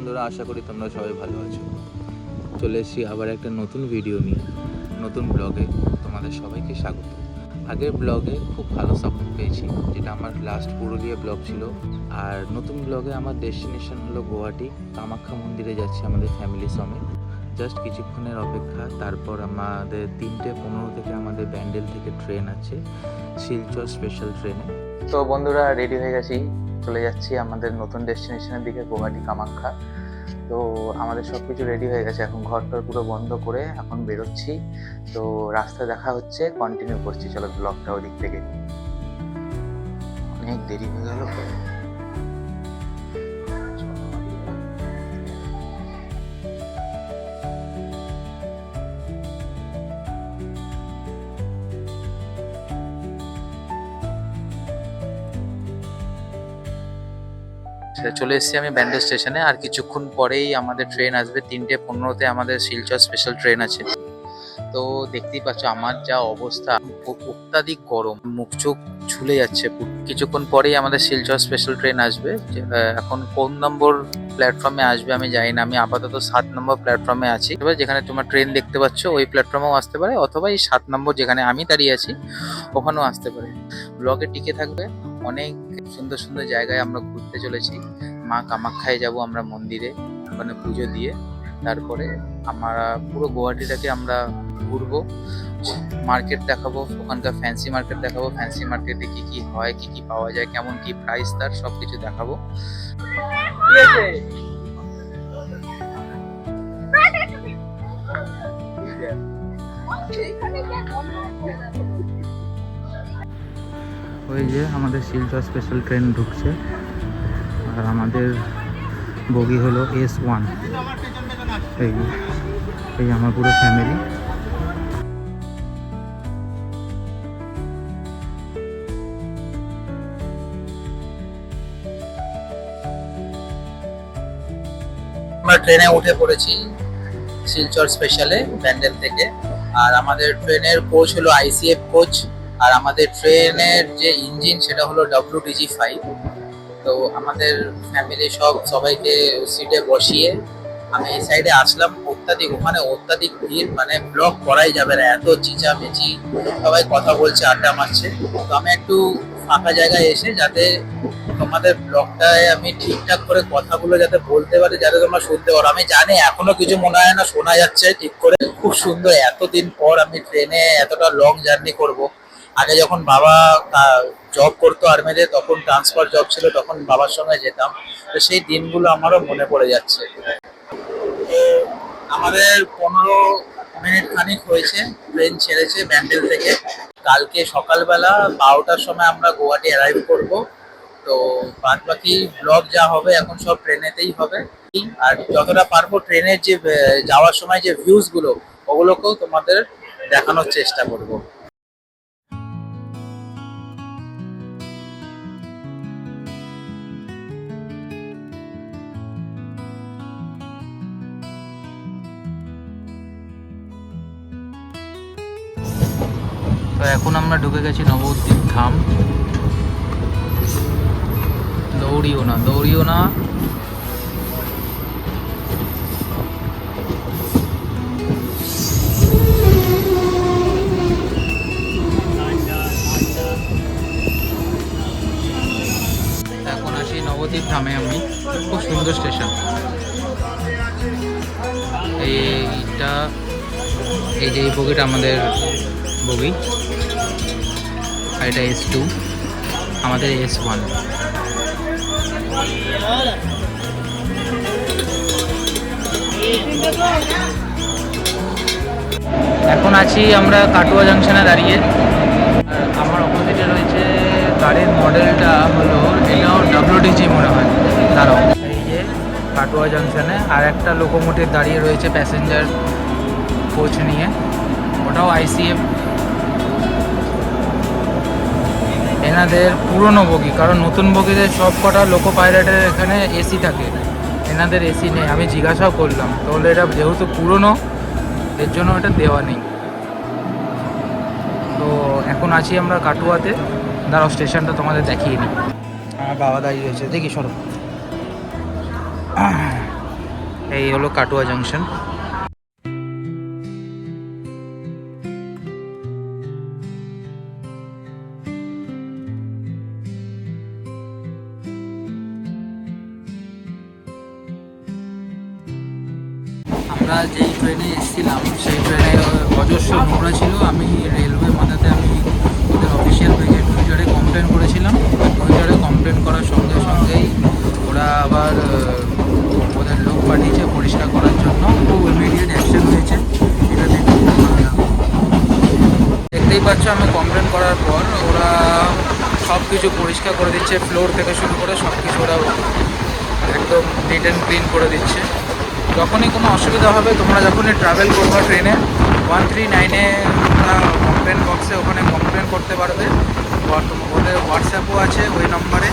বন্ধুরা, আশা করি তোমরা সবাই ভালো আছো। চলে এসেছি আবার একটা নতুন ভিডিও নিয়ে, নতুন ব্লগে তোমাদের সবাইকে স্বাগত। আগের ব্লগে খুব ভালো সাপোর্ট পেয়েছি, যেটা আমার লাস্ট পুরুলিয়া ব্লগ ছিল। আর নতুন ব্লগে আমার ডেস্টিনেশন হলো গুয়াহাটি, কামাখ্যা মন্দিরে যাচ্ছি আমাদের ফ্যামিলি সমেত। জাস্ট কিছুক্ষণের অপেক্ষা, তারপর আমাদের 3:15 থেকে আমাদের ব্যান্ডেল থেকে ট্রেন আছে, শিলচর স্পেশাল ট্রেনে। তো বন্ধুরা, রেডি হয়ে গেছি, চলে যাচ্ছি আমাদের নতুন ডেস্টিনেশনের দিকে, গুয়াহাটি কামাখ্যা। তো আমাদের সব কিছু রেডি হয়ে গেছে, এখন ঘরটার পুরো বন্ধ করে এখন বেরোচ্ছি। তো রাস্তায় দেখা হচ্ছে, কন্টিনিউ করছি, চলো ব্লগটা ওদিক থেকে। অনেক দেরি হয়ে গেল। চলে এসেছি আমি ব্যান্ডেল স্টেশনে, আর কিছুক্ষণ পরেই আমাদের ট্রেন আসবে। 3:15-তে আমাদের শিলচর স্পেশাল ট্রেন আছে। তো দেখতেই পাচ্ছ আমার যা অবস্থা, অত্যাধিক গরম, মুখ চোখ ঝুলে যাচ্ছে। কিছুক্ষণ পরেই আমাদের শিলচর স্পেশাল ট্রেন আসবে। এখন কোন নম্বর প্ল্যাটফর্মে আসবে আমি জানি না, আমি আপাতত 7 নম্বর প্ল্যাটফর্মে আছি। এবার যেখানে তোমার ট্রেন দেখতে পাচ্ছ ওই প্ল্যাটফর্মেও আসতে পারে, অথবা এই 7 নম্বর যেখানে আমি দাঁড়িয়ে আছি ওখানেও আসতে পারে। ব্লগে টিকে থাকবে। অনেক সুন্দর সুন্দর জায়গায় আমরা ঘুরতে চলেছি। মা কামাখ্যায় যাব আমরা মন্দিরে, ওখানে পুজো দিয়ে তারপরে আমরা পুরো গুয়াহাটিটাকে আমরা ঘুরবো, মার্কেট দেখাবো, ওখানকার ফ্যান্সি মার্কেট দেখাবো, ফ্যান্সি মার্কেটে কি কি হয়, কি কি পাওয়া যায়, কেমন কি প্রাইস, তার সবকিছু দেখাবো। ওই যে আমাদের শিলচর স্পেশাল ট্রেন ঢুকছে, আর আমাদের বগি হলো S1। এই আমার পুরো ফ্যামিলি। আমরা ট্রেনে উঠে পড়েছি শিলচর স্পেশালে ব্যান্ডেল থেকে। আর আমাদের ট্রেনের কোচ হলো ICF কোচ, আর আমাদের ট্রেনের যে ইঞ্জিন সেটা হলো WDG5। তো আমাদের ফ্যামিলি সবাইকে সিটে বসিয়ে আমি এই সাইডে আসলাম। ওখানে অত্যাধিক ভিড়, মানে ব্লগ করাই যাবে না, এত চেঁচামেচি, সবাই কথা বলছে, আড্ডা মারছে। তো আমি একটু ফাঁকা জায়গায় এসে যাতে তোমাদের ব্লগটায় আমি ঠিকঠাক করে কথাগুলো যাতে বলতে পারি, যাতে তোমরা শুনতে পারো। আমি জানি এখনো কিছু মনে হয় না শোনা যাচ্ছে ঠিক করে, খুব সুন্দর। এতদিন পর আমি ট্রেনে এতটা লং জার্নি করব। আগে যখন বাবা জব করতো আর্মিতে, তখন ট্রান্সফার জব ছিল, তখন বাবার সঙ্গে যেতাম। তো সেই দিনগুলো আমারও মনে পড়ে যাচ্ছে। আমাদের 15 মিনিট খানিক হয়েছে ট্রেন ছেড়েছে ব্যান্ডেল থেকে। কালকে সকালবেলা 12টার সময় আমরা গুয়াহাটি অ্যারাইভ করব। তো বাদ বাকি ব্লগ যা হবে এখন সব ট্রেনেতেই হবে। আর যতটা পারবো ট্রেনের যে যাওয়ার সময় যে ভিউজগুলো, ওগুলোকেও তোমাদের দেখানোর চেষ্টা করব। তো এখন আমরা ঢুকে গেছি নবদ্বীপ ধাম। দৌড়িও না, দৌড়িও না। এখন আসি নবদ্বীপ ধামে আমি। খুব সুন্দর স্টেশন এইটা। এই যে এই বগিটা আমাদের বগি, আর এটা S2, আমাদের S1। এখন আছি আমরা কাটুয়া জাংশনে দাঁড়িয়ে। আমার অপোজিটে রয়েছে গাড়ির মডেলটা হলো, এটাও WDG মনে হয়। দাঁড়াও, এই যে কাটুয়া জাংশনে আর একটা লোকোমোটিভ দাঁড়িয়ে রয়েছে প্যাসেঞ্জার কোচ নিয়ে, ওটাও ICF। এনাদের পুরনো বগি, কারণ নতুন বগিতে সব কটা লোকো পাইলটের এখানে এসি থাকে, এনাদের এসি নেই। আমি জিজ্ঞাসাও করলাম, তাহলে এটা যেহেতু পুরনো এর জন্য এটা দেওয়া নেই। তো এখন আছি আমরা কাটুয়াতে। দাঁড়াও স্টেশনটা তোমাদের দেখিয়ে নিই। আমার বাবা দাঁড়িয়ে রয়েছে, দেখি সরো। এই হলো কাটুয়া জাংশন। আমরা যেই ট্রেনে এসেছিলাম সেই ট্রেনে অজস্র নোংরা ছিল। আমি রেলওয়ে মাথাতে আমি ওদের অফিসিয়াল পেজে টুইটারে কমপ্লেন করেছিলাম। টুইটারে কমপ্লেন করার সঙ্গে সঙ্গেই ওরা আবার ওদের লোক পাঠিয়েছে পরিষ্কার করার জন্য। খুব ইমিডিয়েট অ্যাকশন হয়েছে, এটা দেখে খুব ভালো লাগলো। দেখতেই পাচ্ছ আমি কমপ্লেন করার পর ওরা সব কিছু পরিষ্কার করে দিচ্ছে, ফ্লোর থেকে শুরু করে সব কিছু ওরা একদম নিট অ্যান্ড ক্লিন করে দিচ্ছে। যখনই কোনো অসুবিধা হবে, তোমরা যখনই ট্রাভেল করবে ট্রেনে 139-এ তোমরা কমপ্লেন বক্সে ওখানে কমপ্লেন করতে পারবে। ওদের হোয়াটসঅ্যাপও আছে ওই নম্বরে,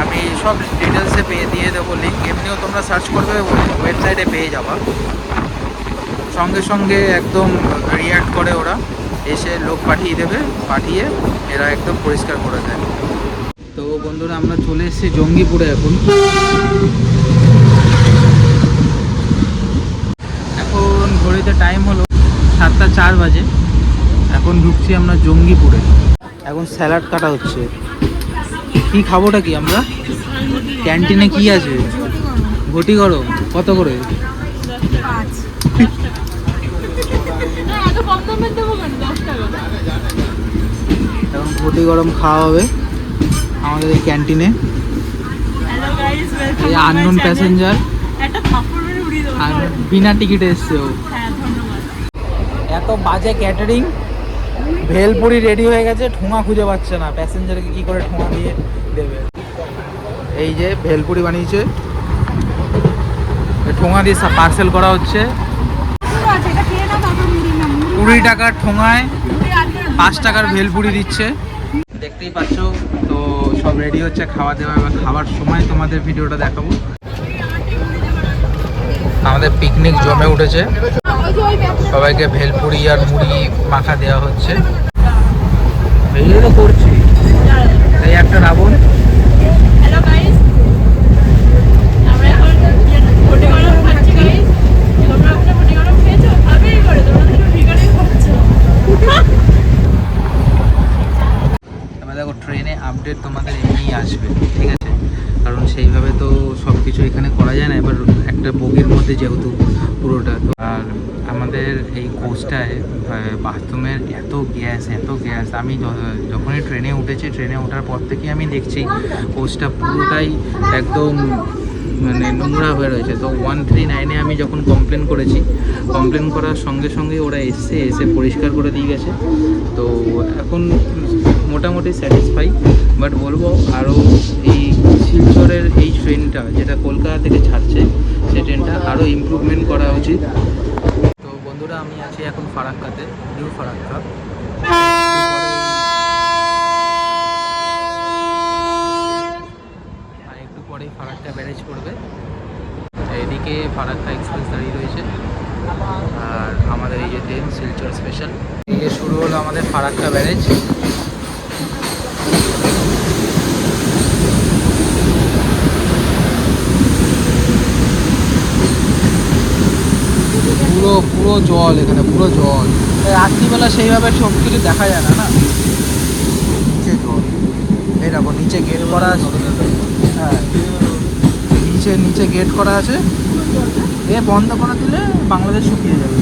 আমি সব ডিটেলসে দিয়ে দেবো লিঙ্ক। এমনিও তোমরা সার্চ করবে ওয়েবসাইটে পেয়ে যাবা। সঙ্গে সঙ্গে একদম রিঅ্যাক্ট করে ওরা, এসে লোক পাঠিয়ে দেবে, পাঠিয়ে এরা একদম পরিষ্কার করে দেয়। তো বন্ধুরা আমরা চলে এসেছি জঙ্গিপুরে। এখন ঘড়িতে টাইম হলো 7:04 বাজে। এখন ঢুকছি আমরা জঙ্গিপুরে। এখন স্যালাড কাটা হচ্ছে। কি খাবোটা কি আমরা? ক্যান্টিনে কি আছে? ঘটি গরম কত করে? এখন ঘটি গরম খাওয়া হবে আমাদের এই ক্যান্টিনে। এই আননোন প্যাসেঞ্জার আর বিনা টিকিটে এসছে ও। এত বাজে ক্যাটারিং, ভেলপুরি রেডি হয়ে গেছে, ঠোঙা খুঁজে পাচ্ছে না, প্যাসেঞ্জারকে কি করে ঠোঙা দিয়ে দেবে। এই যে ভেলপুরি বানিয়েছে, ঠোঙা দিয়ে পার্সেল করা হচ্ছে। 20 টাকার ঠোঙায় 5 টাকার ভেলপুরি দিচ্ছে। দেখতেই পাচ্ছ। তো সব রেডি হচ্ছে খাওয়া দাওয়া, এবার খাবার সময় তোমাদের ভিডিওটা দেখাবো। আমাদের পিকনিক জমে উঠেছে, সবাইকে ভেলপুরি আর মুড়ি মাখা দেওয়া হচ্ছে। এই তো করছি এই একটা রাবণ। দেখো ট্রেনে আপডেট তোমাদের এমনিই আসবে, ঠিক আছে? কারণ সেইভাবে তো সব কিছু এখানে করা যায় না। এবার একটা বগির মধ্যে যেহেতু পুরোটা, আর আমাদের এই কোচটায় বাথরুমের এত গ্যাস। আমি যখনই ট্রেনে উঠেছি, ট্রেনে ওঠার পর থেকে আমি দেখছি কোচটা পুরোটাই একদম মানে নোংরা হয়ে রয়েছে। তো 139-এ আমি যখন কমপ্লেন করেছি, কমপ্লেন করার সঙ্গে সঙ্গে ওরা এসে পরিষ্কার করে দিয়ে গেছে। তো এখন মোটামুটি স্যাটিসফাই। বাট বলবো আরও এই শিলচরের এই ট্রেনটা যেটা কলকাতা থেকে ছাড়ছে, সেই ট্রেনটা আরও ইমপ্রুভমেন্ট করা উচিত। তো বন্ধুরা আমি আছি এখন ফারাক্কাতে, নিউ ফারাক্কা। আর একটু পরেই ফারাক্কা ব্যারেজ পড়বে। এদিকে ফারাক্কা এক্সপ্রেস দাঁড়িয়ে রয়েছে, আর আমাদের এই যে ট্রেন শিলচর স্পেশাল। এই যে শুরু হলো আমাদের ফারাক্কা ব্যারেজ। পুরো জল, এখানে পুরো জল। রাত্রিবেলা সেইভাবে সব কিছু দেখা যায় না, নিচে জল। এই দেখো নিচে গেট করা আছে। হ্যাঁ, নিচে গেট করা আছে। বন্ধ করে দিলে বাংলাদেশ শুকিয়ে যাবে।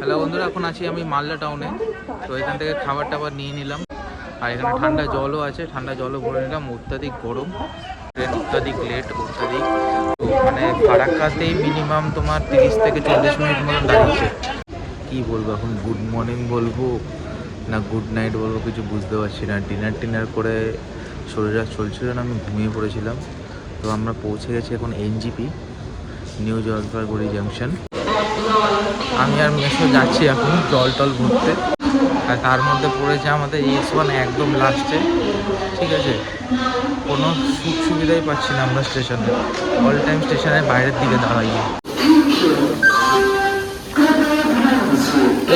হ্যালো বন্ধুরা, এখন আছি আমি মালদা টাউনে। তো এখান থেকে খাবার টাবার নিয়ে নিলাম, আর এখানে ঠান্ডা জলও আছে, ঠান্ডা জলও ভরে নিলাম। অত্যাধিক গরম, ট্রেন অত্যাধিক লেট, অত্যাধিক। তো মানে ফারাক্কাতেই মিনিমাম তোমার 30 থেকে 40 মিনিট মতন দাঁড়িয়েছে। কী বলবো এখন, গুড মর্নিং বলবো না গুড নাইট বলবো কিছু বুঝতে পারছি না। ডিনার করে শরীর আর চলছিল না, আমি ঘুমিয়ে পড়েছিলাম। তো আমরা পৌঁছে গেছি এখন এনজিপি, নিউ জলপাইগুড়ি জাংশন। আমি আর মেসো যাচ্ছি এখন জল ভরতে। আর তার মধ্যে পড়েছে আমাদের S1 একদম লাস্টে, ঠিক আছে? কোনো সুখ সুবিধাই পাচ্ছি না আমরা স্টেশনে। অল টাইম স্টেশনের বাইরের দিকে দাঁড়াই।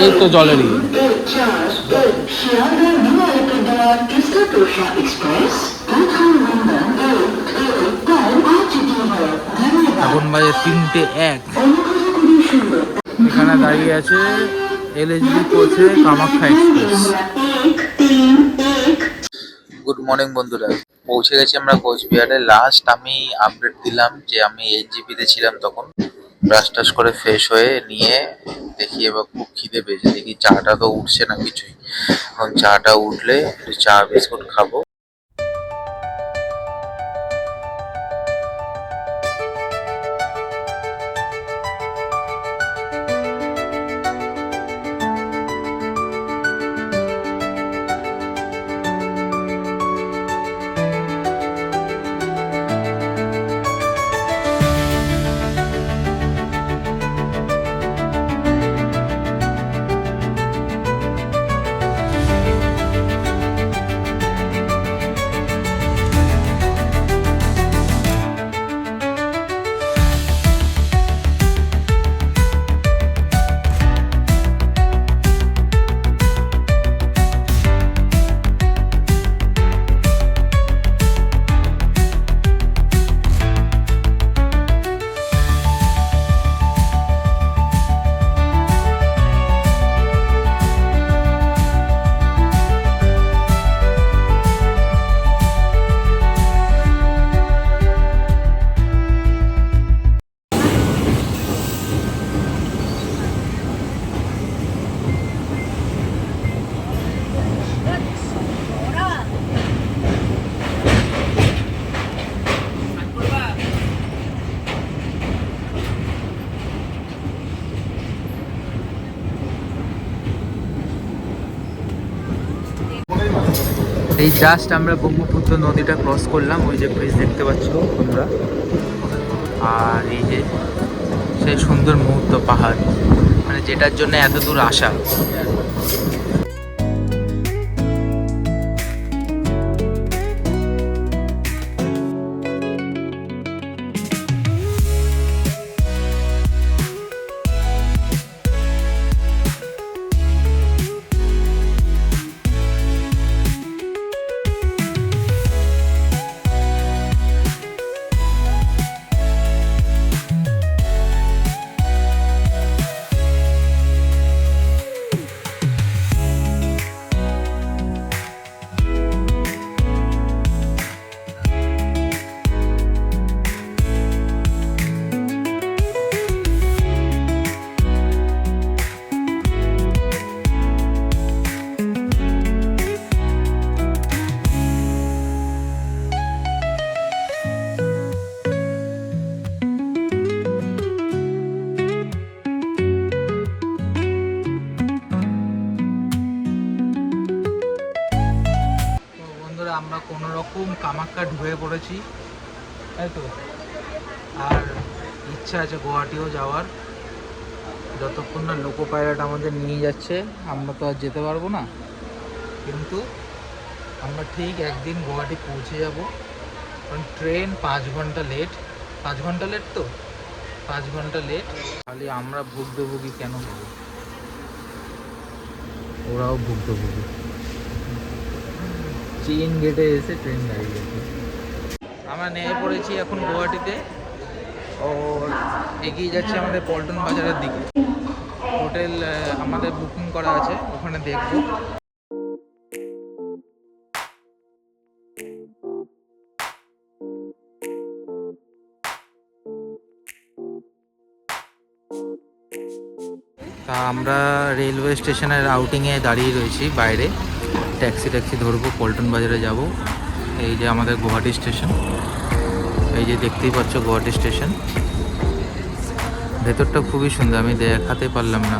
এই তো জলেরই। এখন বাজে 3:01। এখানে দাঁড়িয়ে আছে এলএসবি কোচে কামাখ্যা এক্সপ্রেস। গুড মর্নিং বন্ধুরা, পৌঁছে গেছি আমরা কোচবিহারে। লাস্ট আমি আপডেট দিলাম যে আমি এইচজিপিতে ছিলাম তখন। ব্রাশ টাশ করে ফ্রেশ হয়ে নিয়ে দেখি এবার খুব খিদে পেয়েছে, দেখি চাটা তো উঠছে না কিছুই। এখন চাটা উঠলে একটু চা বিস্কুট খাবো। এই জাস্ট আমরা ব্রহ্মপুত্র নদীটা ক্রস করলাম, ওই যে ব্রিজ দেখতে পাচ্ছ তোমরা। আর এই যে সেই সুন্দর মুহূর্ত, পাহাড়, মানে যেটার জন্য এত দূর আসা। আমরা কোনো রকম কামাখ্যা ঢুকে পড়েছি, তাই তো। আর ইচ্ছা আছে গুয়াহাটিও যাওয়ার, যতক্ষণ না লোকো পাইলট আমাদের নিয়ে যাচ্ছে। আমরা তো আর যেতে পারবো না, কিন্তু আমরা ঠিক একদিন গুয়াহাটি পৌঁছে যাব। কারণ ট্রেন 5 ঘন্টা লেট। 5 ঘন্টা লেট তো, 5 ঘন্টা লেট। খালি আমরা ভুক্তভোগী কেন হবো, ওরাও ভুক্তভোগী। চেইন গেটে এসে ট্রেন দাঁড়িয়ে গেছে। আমরা নেমে পড়েছি এখন গুয়াহাটিতে, ও এগিয়ে যাচ্ছে আমাদের পল্টন বাজারের দিকে। হোটেল আমাদের বুকিং করা আছে, ওখানে দেখবো। তা আমরা রেলওয়ে স্টেশনের আউটিংয়ে দাঁড়িয়ে রয়েছি বাইরে। ট্যাক্সি ধরবো, পল্টন বাজারে যাব। এই যে আমাদের গুয়াহাটি স্টেশন, এই যে দেখতেই পাচ্ছ গুয়াহাটি স্টেশন। ভেতরটা খুবই সুন্দর, আমি দেখাতে পারলাম না,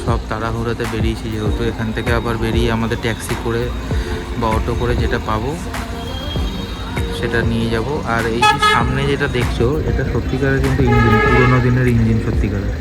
সব তাড়াহুড়োতে বেরিয়েছি যেহেতু। এখান থেকে আবার বেরিয়ে আমাদের ট্যাক্সি করে বা অটো করে যেটা পাবো সেটা নিয়ে যাব। আর এই যে সামনে যেটা দেখছো, এটা সত্যিকারের কিন্তু ইঞ্জিন, পুরোনো দিনের ইঞ্জিন, সত্যিকারের।